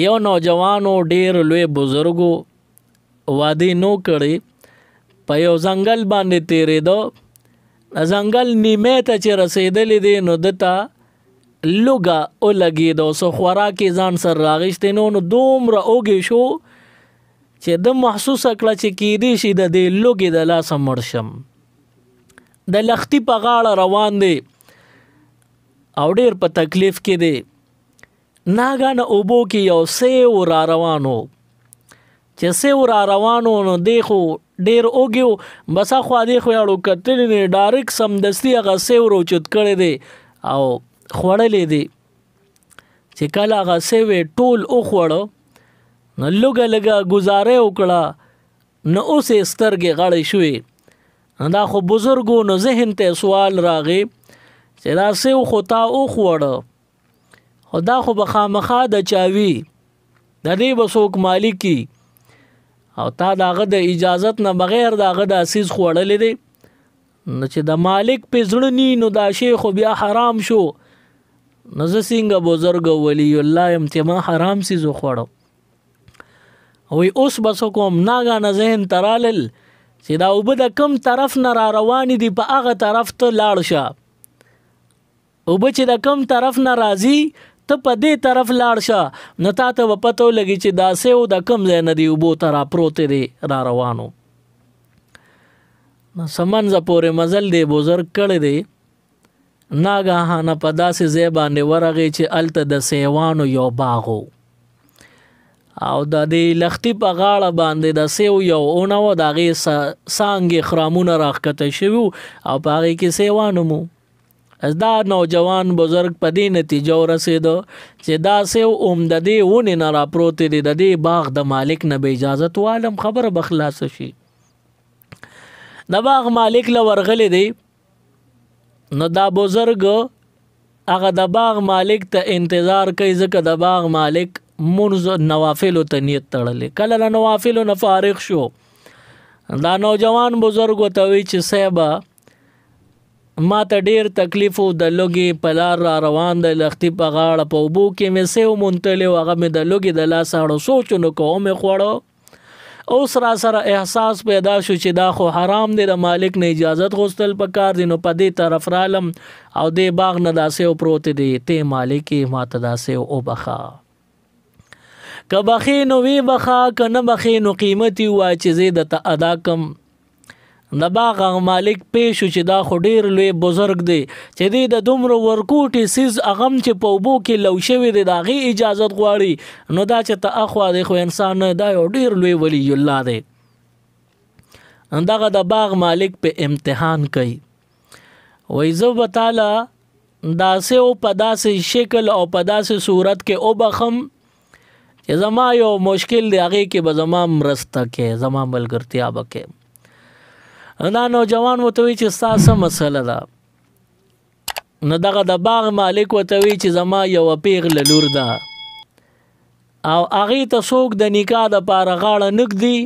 یو نوجوانو ډیر لوی بزرګو وادي نو کړی په یو ځنګل باندې تیرېدو. ځنګل نیمه ته چې رسېدلی دی نو دته لوږه ولګېده او څه خوراک یې ځان سره راغېستی نو دومره اوږې شو چې ده محسوسه کړه چې کیدی شي د دې لوږې د لاسه مړ شم. د لښتي په غاړه روان دی او ډېر په تکلیف کې دی. ناګانه اوبو کې یو سیو را روان و. چې سیو را روان و نو دی خو ډېر اوږې و، بس اخوا دی خو یاړو کتلی دی، ډایرکټ سمدستي هغه سیو راوچت کړی دی او خوړلی دی. چې کله هغه سیو یې ټول وخوړه نو لږه لږه ګزاره یې وکړه نو اوس یې سترګې غړې شوې. دا خو بزرګو نو ذهن ته سوال راغی چې دا سیو خو تا وخوړه خو دا خو به خامخا د چا وي، د دې به څوک مالکي او تا د هغه د اجازت نه بغیر د هغه د اسیز خوړلی دی. نو چې د مالک پې زړه نی نو دا شی خو بیا حرام شو. نو زه څنګه بزرګ ولی الله یم چې ما حرام سیز وخوړو. وی اوس به څه کوم؟ ناګانه ذهن ته رالل چې دا اوبه د کم طرف نه را روانې دي په هغه طرف ته لاړ شه. اوبه چې د کم طرف نه راځي ته په دې طرف لاړ شه نو تا ته به پته ولګي چې دا سیو د کم ځای نه دی اوبو ته را پروتې دی را روانو. نو سمنځه پورې مزل دی بزرګ کړی دی. ناګهانه په داسې ځای باندې ورغی چې هلته د سیوانو یو باغ و او د دې لښتي په غاړه باندې د سیو یو اونه وه، د هغې څانګې خرامونه راښکته شوي او په هغې کې سیوان هم و. دا نوجوان بزرګ په دې نتیجه ورسېده چې دا سیو هم د دې ونې نه راپروتې دی، د دې باغ د مالک نه به اجازت والم خبره به خلاصه شي. د باغ مالک له ورغلی دی نو دا بزرګ هغه د باغ مالک ته انتظار کوي ځکه د باغ مالک منځ نوافلو ته نیت تړلی. کله له نوافلو نه فارغ شو دا نوجوان بزرګ ورته وایي چې صاحبه ما ته ډېر تکلیف و، د لوږې په لار را روان د لښتي په غاړه په اوبو کې مې سیو موندلی و، هغه مې د لوږې د لاسه اړو سوچ ونه کو مې خوړو. اوس را سره احساس پیدا شو چې دا خو حرام دی، د مالک نه اجازت غوښتل پکار دی. نو په دې طرف رالم او دې باغ نه دا سیو پروت دی، ته مالک یې ما ته دا سیو وبخه. که بخې نو وی بخه، که نه بخې نو قیمت یې ووایه چې زه درته ادا کم. د باغ هغه مالک پوه شو چې دا خو ډېر لوی بزرګ دی چې دی د دومره ورکوټې سیز هغه هم چې په اوبو کې لو شوی دی د هغې اجازت غواړي نو دا چې ته اخوا دی خو انسان نه، دا یو ډېر لوی ولی الله دی. دغه د باغ مالک په امتحان کوي، وایي زه به تاله داسې او په داسې شکل او په داسې صورت کې وبخم چې زما یو مشکل دی هغې کې به زما مرسته کوې، زما ملګرتیا به کوې. دا نوجوان ورته وایي چې ستا څه مسله ده؟ نو دغه د باغ مالک ورته وایي چې زما یوه پیغله لور ده او هغې ته څوک د نکاح دپاره غاړه نه ږدي،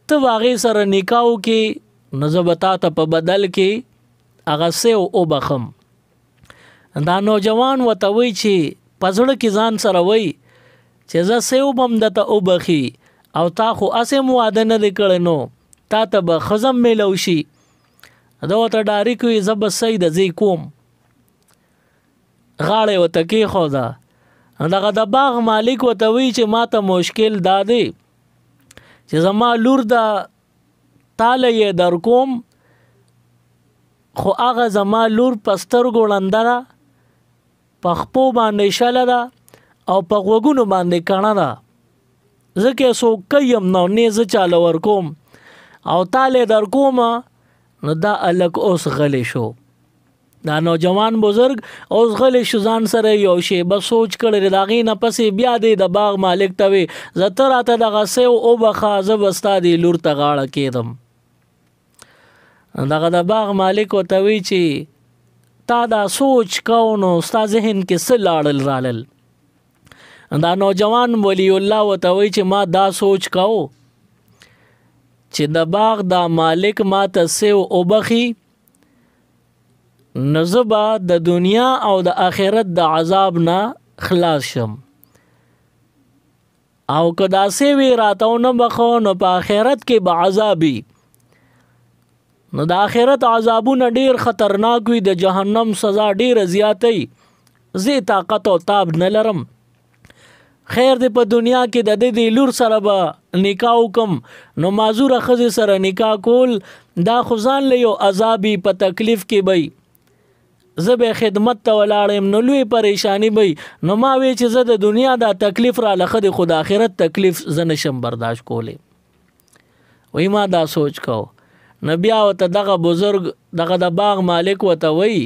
ته به هغې سره نکاح وکړې نو زه به تا ته په بدل کې هغه سیو وبخم. دا نوجوان ورته وایي چې په زړه کې ځان سره وایي چې زه سیو به هم درته وبخي او تا خو هسې م واده نه دی کړی نو تا ته به ښځه میلو شي. دا ورته ډایرکټ وایي زه به صحیح ده زه یې کوم، غاړه یې ورته کېښوده. دغه د باغ مالک ورته وایي چې ما ته مشکل دا دی چې زما لور ده تاله یې در کوم خو هغه زما لور په سترګو ړنده ده، په خپو باندې شله ده او په غوږونو باندې کڼه ده، ځکه یې څوک کوي هم نه نه زه چاله ورکوم او تاله در کومه. نو دا الک اوس غلی شو، دا نوجوان بزرګ اوس غلی شو، ځان سره یو شیبه سوچ کړی د هغې نه پسې بیا دی د باغ مالک ته وی زه ته راته دغه سیو وبخه زه به ستا دې لور ته غاړه کېدم. دغه د باغ مالک ورته وی چې تا دا سوچ کو نو ستا ذهن کې څه لاړل رالل؟ دا نوجوان ولی الله ورته وی چې ما دا سوچ کو چې د باغ دا مالک ما ته سیو وبخي نو زه به د دنیا او د آخرت د عذاب نه خلاص شم. او که داسې وي راته ونه بخو نو په آخرت کې به عذابي. نو د آخرت عذابونه ډیر خطرناک وي، د جهنم سزا ډیره زیاته وي. زه طاقت او تاب نه لرم. خیر دې په دنیا کې د دې لور سره به نکاح وکم نو معذوره ښځې سره نکاح کول دا خو ځان له یو عذابي په تکلیف کې وي. زه به خدمت ته ولاړم نو لوی پریشانی وي. نو ما وی چې زه د دنیا دا تکلیف را لخه د خود آخرت تکلیف زه نشم برداشت کولی. وی ما دا سوچ کو. نو بیا ورته دغه بزرگ دغه د باغ مالک ورته وی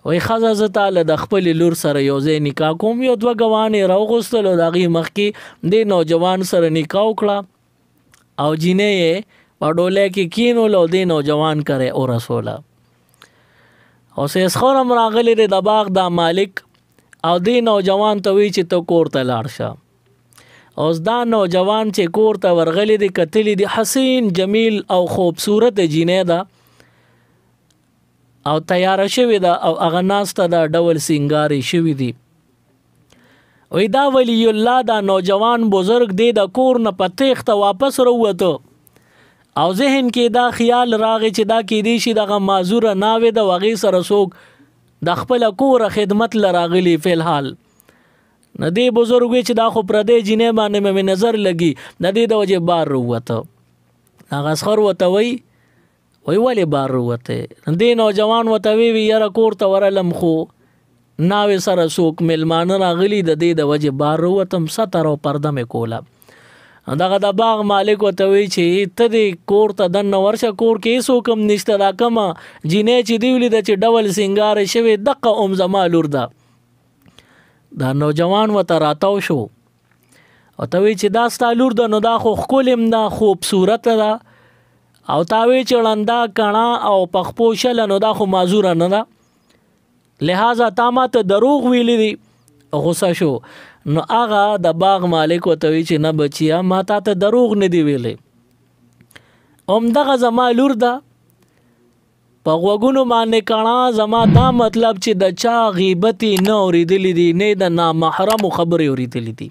ښځه زه تاله د خپلې لور سره یو ځای نکاح کوم. یو دوه ګوانې راوغوستلو د هغې مخکې دې نوجوان سره نکاح وکړه او جینۍ یې په ډولی کې کینولو او دې نوجوان کرے ورسوله. او سیسخور هم راغلی دی د باغ دا مالک او دې نوجوان ته وی چې ته کور ته لاړ شه. اوس دا نوجوان چې کور ته ورغلی دی کتلی دی حسین جمیل او خوبصورت جینۍ ده او تیاره شوی ده او هغه ناسته ده ډول سینګارې شوي دي. وی دا ولی الله دا نوجوان بزرگ دی د کور نه په تیښته واپس راووته او ذهن کې دا خیال راغی چې دا کیدی شي دغه معذوره ناوې د هغې سره څوک د خپله کوره خدمت له راغلي فی الحال. نه دې بزرګ وی چې دا خو پردی جینۍ باندې مې نظر لګي د دې د وجې بار راووته. هغه اسخر ورته وی ولې بار راووتی؟ دې نوجوان ورته وی یاره کور ته ورلم خو ناوې سره څوک میلمانه راغلي د دې د وجې بار راووتم ستر او پرده مې کوله. دغه د باغ مالک ورته وی چې ته دې کور ته دننه ورشه، کور کې هېڅوک هم نشته، دا کومه جینۍ چې دې ولیده چې ډول سینګارې شوې دقه ام زما لور ده. دا نوجوان ورته راتاو شو ورته وی چې دا ستا لور ده نو دا خو ښکلې هم ده خوبصورته ده او تا وی چې ړنده کڼه او پخپو شله نو دا خو معذوره نه ده، لہذا تا ما ته دروغ ویلی دي. غصه شو. نو هغه د باغ مالک ورته وی چې نه بچیا ما تا ته دروغ نه دی ویلی، همدغه زما لور ده، په غوږونو باندې کڼه، زما دا مطلب چې د چا غیبتې نه اورېدلي دي نه د نامحرمو خبرې اورېدلي دي.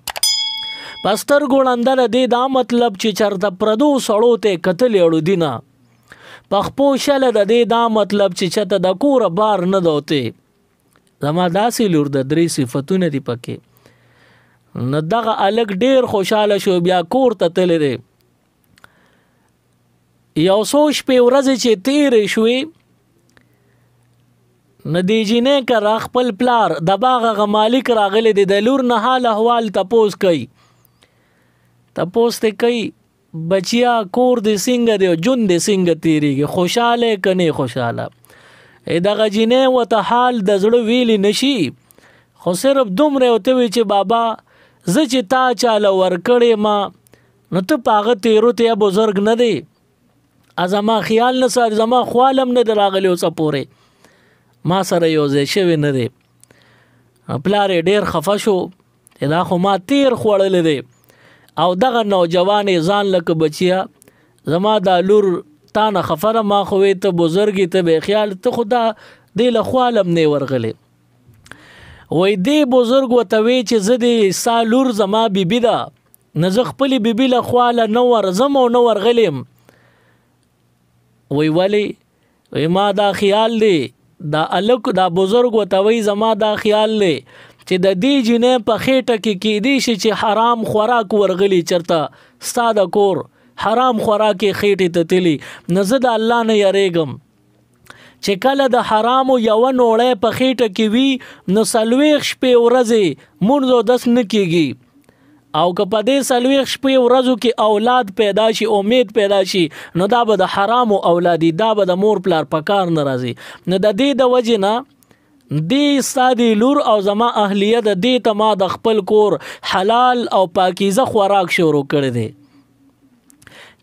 په سترګو ړنده د دې دا مطلب چې چېرته پردو سړو ته کتلې اړو دي نه. په خپو شله د دې دا مطلب چې چېرته د کوره بار نه ده وتی. زما داسې لور د 3 صفتونه دي پکې. نو دغه الګ ډیر خوشاله شو، بیا کور ته تللی دی. یو څو شپې ورځې چې تېرې شوې نو دې جینۍ کره خپل پلار د باغ هغه مالک راغلی دی، د لور نه حال احوال تپوس کوي. تپوس ته کوي بچیا کور دې څنګه دی او ژوند دې څنګه تېرېږي، خوشحاله که نه خوشحاله؟ دغه جینۍ ورته حال د زړه ویلی نشي، خو صرف دومره ورته وي چې بابا زه چې تا چاله ورکړې ما نو ته په هغه تېرو ته یا بزرګ نه دی، زما خیال نه ساتي، زما خوال هم نه دی راغلی اوسه پورې، ما سره یو ځای شوی نه دی. پلار یې ډېر خفه شو، دا خو ما تیر خوړلی دی. او دغه نوجوان ځان لکه بچیا زما دا لور تا نه خفه ده، ما خو وی ته بزرګې ته بې خیال، ته خو دا دې له خوال هم نه ورغلی. وی دې بزرګ ورته وی چې زه دې ستا لور زما بیبي ده، نه زه خپلې بیبي له خواله نه ورځم او نه ورغلیم. وی ولې؟ وی ما دا خیال دی، دا الک دا بزرګ ورته وی زما دا خیال دی چې د دې جینۍ په خېټه کې کیدی شي چې حرام خوراک ورغلی، چېرته ستا د کور حرام خوراکې خېټې ته تلي. نو زه د الله نه یریږم چې کله د حرامو یوه نوړی په خېټه کې وي نو 40 شپې ورځې مونځ او دس نه کیږي، او که په دې 40 شپې ورځو کې اولاد پیدا شي، امید پیدا شي، نو دا به د حرامو اولادي، دا به د مور پلار په کار نه راځي. نو د دې د وجې نه دې ستا دې لور او زما اهلیه د دې ته ما د خپل کور حلال او پاکیزه خوراک شروع کړی دی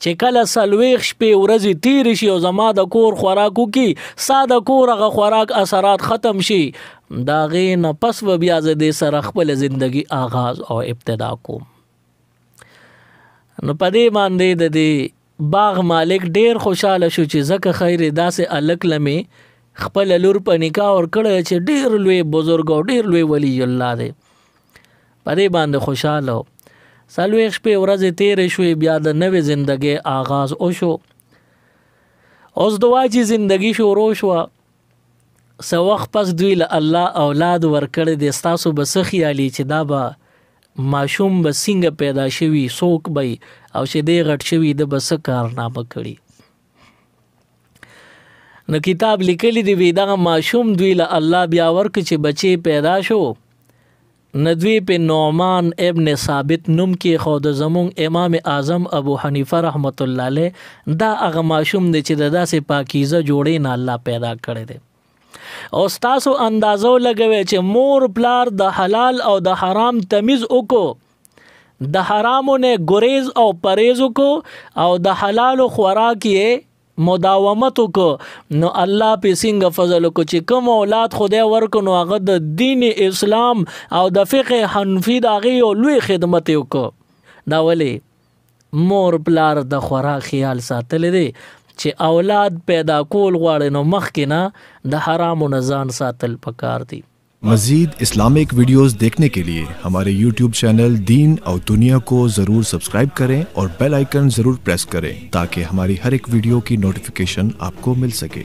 چې کله 40 شپې ورځې تېرې شي او زما د کور خوراک وکړي، ستا د کور هغه خوراک اثرات ختم شي، د هغې نه پس به بیا زه دې سره خپله زندګي آغاز او ابتدا کوم. نو په دې باندې د دې باغ مالک ډېر خوشحاله شو چې ځکه خیر داسې الک لمې خپل لور په نکاح ورکړی چې ډېر لوی بزرګ او ډېر لوی ولی الله دی. په دې باندې خوشحاله 40 شپې ورځې تیرې شوې، بیا د نوې زندګۍ آغاز وشو. اوس د واجی زندگی شروع شوه. څه وخت پس دوی له الله اولاد ورکړی دی. ستاسو به څه خیالي چې دا به ماشوم به څنګه پیدا شوي، څوک به او چې دی غټ شوي د به څه کارنامه کړي. نو کتاب لیکلی دی وی دغه ماشوم دوی له الله بیا ورکړي چې بچی پیدا شو. ندوی په نعمان ابن ثابت نوم کې خود زمون امام اعظم ابو حنیفه رحمت الله علیه دا هغه ماشوم دی چې د داسې پاکیزه جوړې نه الله پیدا کړی دی. او تاسو اندازو لګوي چې مور پلار د حلال او د حرام تمیز وکړو، د حرامو نه ګریز او پرهیز وکړو او د حلال خوراک یې مداومت وکړو، نو الله په څنګه فضل وکړو چې کوم اولاد خدای ورکړو نو هغه د دین اسلام او د فقه حنفي د هغې یو لوی خدمت یې وکړو. دا ولې مور پلار د خوراک خیال ساتلی دی چې اولاد پیدا کول غواړي نو مخکې نه د حرامو نه ځان ساتل پکار دي. मजीद Islamic videos देखने के लिए हमारे YouTube चैनल दीन और दुनिया को ज़रूर सब्सक्राइब करें और बेल आइकन ज़रूर प्रेस करें ताकि हमारी हर एक वीडियो की नोटिफिकेशन आपको मिल सके.